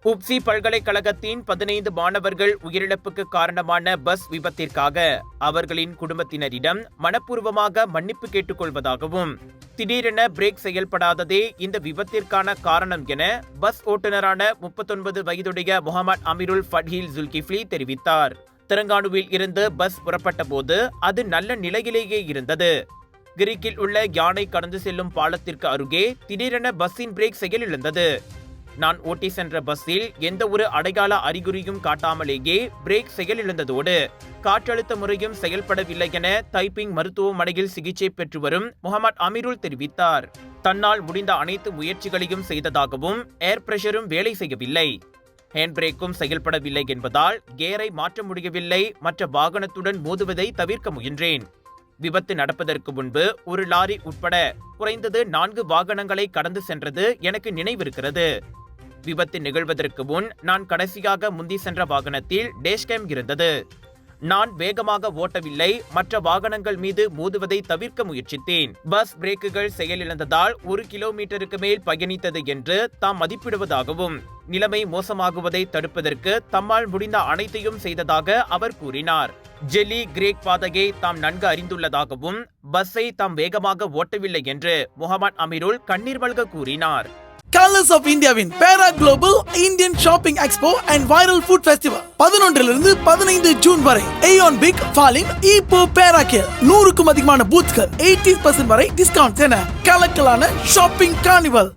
உப்சி பல்கலைக்கழகத்தின் 15 மாணவர்கள் உயிரிழப்புக்கு காரணமான பஸ் விபத்திற்காக அவர்களின் குடும்பத்தினரிடம் மனப்பூர்வமாக மன்னிப்பு கேட்டுக்கொள்வதாகவும் திடீரென பிரேக் செயல்படாததே இந்த விபத்திற்கான காரணம் என பஸ் ஓட்டுநரான 39 வயதுடைய முகமது அமீருல் ஃபட்ஹில் ஜுல்கிஃப்லி தெரிவித்தார். தெலங்கானுவில் இருந்து பஸ் புறப்பட்ட போது அது நல்ல நிலையிலேயே இருந்தது. கிரீக்கில் உள்ள யானை கடந்து செல்லும் பாலத்திற்கு அருகே திடீரென பஸ்ஸின் பிரேக் செயலிழந்தது. நான் ஓட்டி சென்ற பஸ்ஸில் எந்த ஒரு அடையாள அறிகுறியும் காட்டாமலேயே பிரேக் செயலிழந்ததோடு காற்றழுத்த முறையும் செயல்படவில்லை என தைப்பிங் மருத்துவமனையில் சிகிச்சை பெற்று வரும் முகமது அமீருல் தெரிவித்தார். தன்னால் முடிந்த அனைத்து முயற்சிகளையும் செய்ததாகவும் ஏர் பிரஷரும் வேலை செய்யவில்லை, ஹேண்ட் பிரேக்கும் செயல்படவில்லை என்பதால் கியரை மாற்ற முடியவில்லை, மற்ற வாகனத்துடன் மோதுவதை தவிர்க்க முயன்றேன். விபத்து நடப்பதற்கு முன்பு ஒரு லாரி உட்பட குறைந்தது 4 வாகனங்களை கடந்து சென்றது எனக்கு நினைவிருக்கிறது. விபத்து நிகழ்வதற்கு முன் நான் கடைசியாக முந்தி சென்ற வாகனத்தில் டேஷ்கேம் இருந்தது. நான் வேகமாக ஓட்டவில்லை, மற்ற வாகனங்கள் மீது மோதுவதை தவிர்க்க முயற்சித்தேன். பஸ் பிரேக்குகள் செயலிழந்ததால் 1 கிலோமீட்டருக்கு மேல் பயணித்தது என்று தாம் மதிப்பிடுவதாகவும் நிலைமை மோசமாகுவதை தடுப்பதற்கு தம்மால் முடிந்த அனைத்தையும் செய்ததாக அவர் கூறினார். ஜெல்லி கிரேக் பாதையை தாம் நன்கு அறிந்துள்ளதாகவும் பஸ்ஸை தாம் வேகமாக ஓட்டவில்லை என்று முகமது அமீருல் கண்ணீர் மல்க கூறினார். Colors of Indiaவின் பேரா global Indian shopping expo and viral food festival 11 15 June வரை ஏயோன் பிக் ஃபாலின் ஈப்போ பேராக்கில் 100க்கும் அதிகமான பூத்கள் 80% வரை டிஸ்கவுண்ட் என கலக்கலான ஷாப்பிங் கார்னிவல்.